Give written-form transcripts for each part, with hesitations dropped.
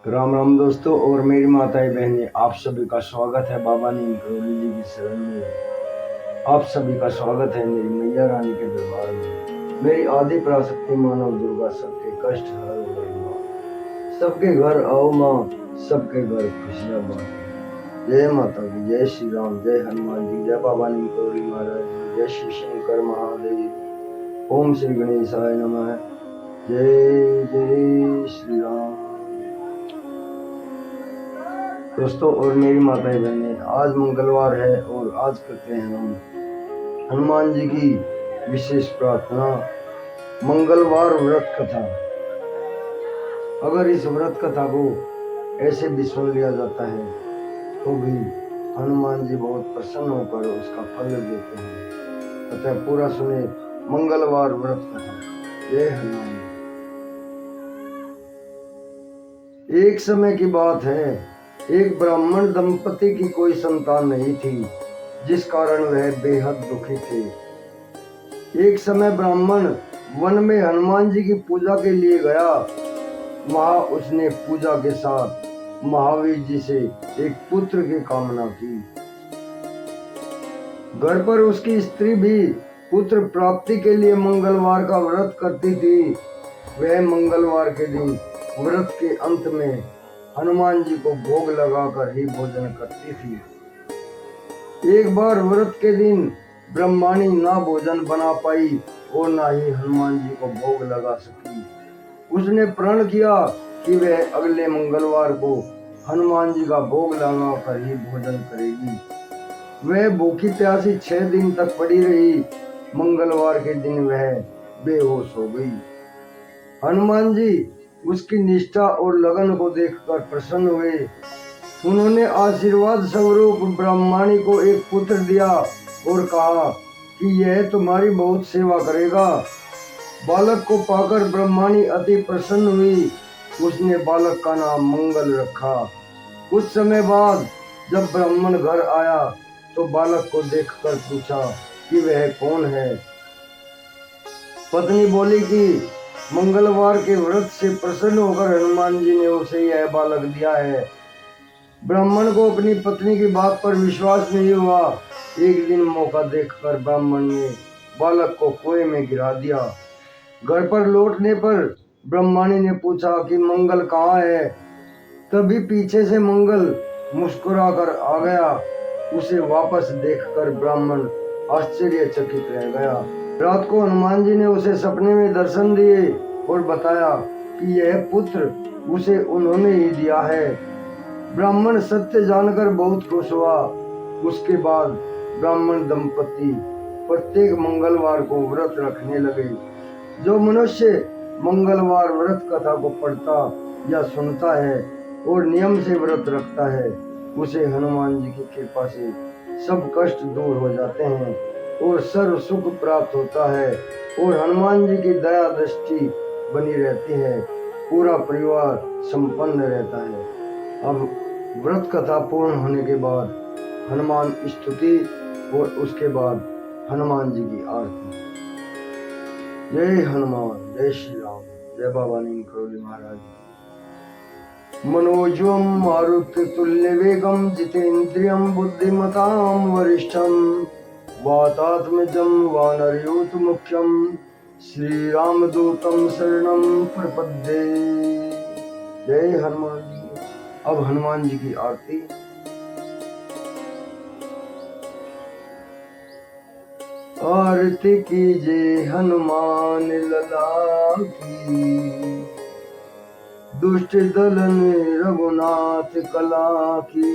राम राम दोस्तों और मेरी माताएं बहनें, आप सभी का स्वागत है बाबा नीम करोली जी की शरण में। आप सभी का स्वागत है मेरी मैया रानी के दरबार में। मेरी आदि पराशक्ति मानव दुर्गा सबके कष्ट हरो गई माँ। सबके घर आओ माँ, सबके घर खुशियाँ बांटो। जय माता की, जय श्री राम, जय हनुमान जी, जय बाबा नीम करोली महाराज जी, जय शिव शंकर महादेव। ओम श्री गणेशाय नमः। जय जय श्री राम। दोस्तों और मेरी माताएं बहनें, आज मंगलवार है और आज करते हैं हम हनुमान जी की विशेष प्रार्थना, मंगलवार व्रत कथा। अगर इस व्रत कथा को ऐसे भी सुन लिया जाता है तो भी हनुमान जी बहुत प्रसन्न होकर उसका फल देते हैं। अतः पूरा सुने मंगलवार व्रत कथा। जय हनुमान जी। एक समय की बात है, एक ब्राह्मण दंपति की कोई संतान नहीं थी, जिस कारण वह बेहद दुखी थे। एक समय ब्राह्मण वन में हनुमान जी की पूजा के लिए गया। वहां उसने पूजा के साथ महावीर जी से एक पुत्र की कामना की। घर पर उसकी स्त्री भी पुत्र प्राप्ति के लिए मंगलवार का व्रत करती थी। वह मंगलवार के दिन व्रत के अंत में हनुमान जी को भोग लगाकर ही भोजन करती थी। एक बार व्रत के दिन ब्रह्माणी ना भोजन बना पाई और ना ही हनुमान जी को भोग लगा सकी। उसने प्रण किया कि वह अगले मंगलवार को हनुमान जी का भोग लगा कर ही भोजन करेगी। वह भूखी प्यासी 6 दिन तक पड़ी रही। मंगलवार के दिन वह बेहोश हो गई। हनुमान जी उसकी निष्ठा और लगन को देखकर प्रसन्न हुए। उन्होंने आशीर्वाद स्वरूप ब्रह्माणी को एक पुत्र दिया और कहा कि यह तुम्हारी बहुत सेवा करेगा। बालक को पाकर ब्रह्माणी अति प्रसन्न हुई। उसने बालक का नाम मंगल रखा। कुछ समय बाद जब ब्राह्मण घर आया तो बालक को देखकर पूछा कि वह कौन है। पत्नी बोली कि मंगलवार के व्रत से प्रसन्न होकर हनुमान जी ने उसे यह बालक दिया है। ब्राह्मण को अपनी पत्नी की बात पर विश्वास नहीं हुआ। एक दिन मौका देखकर ब्राह्मण ने बालक को कुएं में गिरा दिया। घर पर लौटने पर ब्रह्माणी ने पूछा कि मंगल कहाँ है। तभी पीछे से मंगल मुस्कुराकर आ गया। उसे वापस देखकर ब्राह्मण आश्चर्यचकित रह गया। रात को हनुमान जी ने उसे सपने में दर्शन दिए और बताया कि यह पुत्र उसे उन्होंने ही दिया है। ब्राह्मण सत्य जानकर बहुत खुश हुआ। उसके बाद ब्राह्मण दंपति प्रत्येक मंगलवार को व्रत रखने लगे। जो मनुष्य मंगलवार व्रत कथा को पढ़ता या सुनता है और नियम से व्रत रखता है, उसे हनुमान जी की कृपा से सब कष्ट दूर हो जाते हैं और सर्व सुख प्राप्त होता है और हनुमान जी की दया दृष्टि बनी रहती है। पूरा परिवार संपन्न रहता है। अब व्रत कथा पूर्ण होने के बाद हनुमान स्तुति और उसके बाद हनुमान जी की आरती। जय हनुमान, जय श्री राम, जय बाबा नीम करोली महाराज। मनोजवम मारुततुल्य वेगम जितेन्द्रियम बुद्धिमतां वरिष्ठम वातात्मजं वानरयूथ मुख्यम श्री रामदूतम शरणं प्रपद्ये। जय हनुमान जी। अब हनुमान जी की आरती। आरती कीजिए हनुमान लला की, दुष्ट दलन रघुनाथ कला की।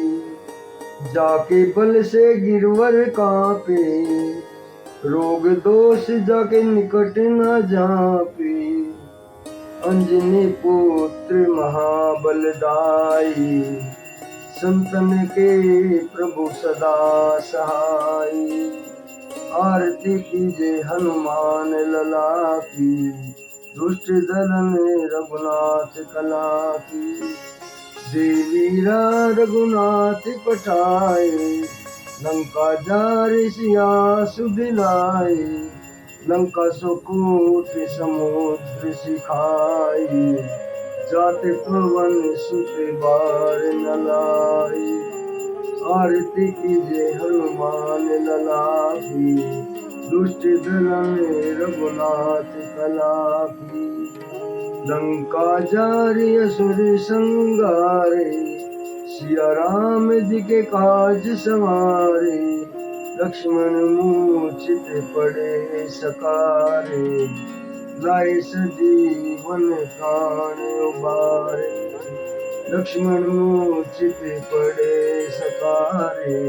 जाके बल से गिरवर कांपे, रोग दोष जाके निकट न जापे। अंजनी पुत्र महाबलदाई, संतन के प्रभु सदा सहाय। आरती कीजिए हनुमान लला की, दुष्ट दलन रघुनाथ कला की। देवीरा रघुनाथ पठाए, लंका जार सिया सुदिलाए। लंका सुकूट समुद्र सिखाई, जाते पवन सुते बार न लाई, आरती कीजे हनुमान लला की, दुष्ट दलन रघुनाथ कला की। लंका जारी असुर संगारे, सिया राम जी के काज संवारे, लक्ष्मण मूर्छित पड़े सकारे, लाए सजीवन प्राण उबारे। लक्ष्मण मूर्छित पड़े सकारे,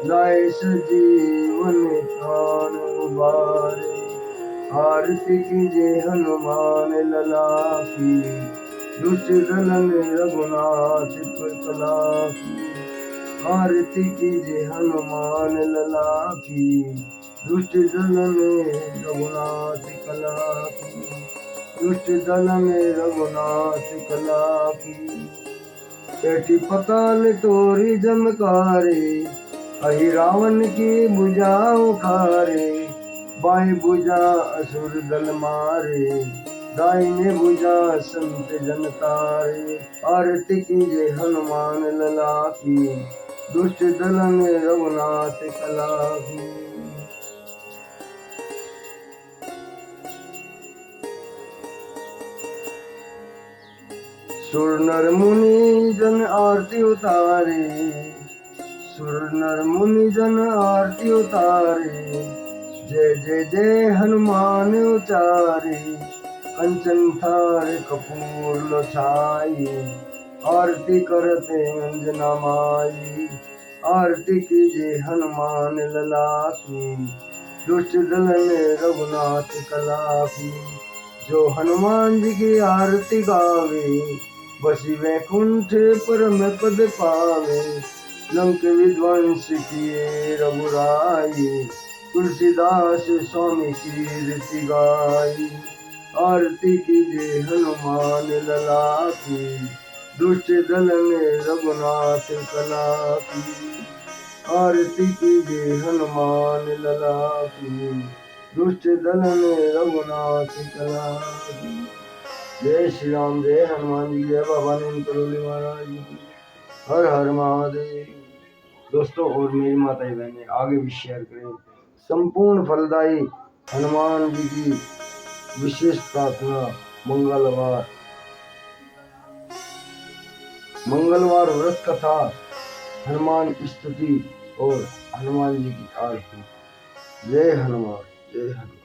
लाए सजीवन प्राण उबारे। आरती कीजे हनुमान लला की, दुष्ट दलन रघुनाथ कला की। आरती कीजे हनुमान लला की, दुष्ट दलन रघुनाथ कला की, दुष्ट दलन रघुनाथ कला की। पेटी पताल तोरी जमकारे, अहि रावण की भुजा उखारे, बाएं भुजा असुर दल मारे, दाहिने भुजा संत जन तारे। आरती कीजे हनुमान लला की, दुष्ट दलन रघुनाथ कला की। सुर नर मुनि जन आरती उतारे, सुर नर मुनि जन आरती उतारे, जय जय जय हनुमान उचारे। कंचन थार कपूर लो छाई, आरती करते अंजना माई। आरती कीजे हनुमान लला की, दुष्ट दलन रघुनाथ कला की। जो हनुमान जी की आरती गावे, बसी वैकुंठ परम पद पावे। लंक विध्वंस किए रघुराई, तुलसीदास स्वामी कीर्ति गाई। आरती कीजे हनुमान लला की, दुष्ट दलन रघुनाथ कला की। आरती कीजे हनुमान लला की, दुष्ट दलन रघुनाथ कला की। जय श्री राम, जय हनुमान जी, जय बाबा नीम करोली महाराज की। हर हर महादेव। दोस्तों और मेरी माताएं बहनें आगे भी शेयर करें। संपूर्ण फलदायी हनुमान जी की विशेष प्रार्थना मंगलवार व्रत कथा, हनुमान स्तुति और हनुमान जी की आरती। जय हनुमान, जय हनुमान।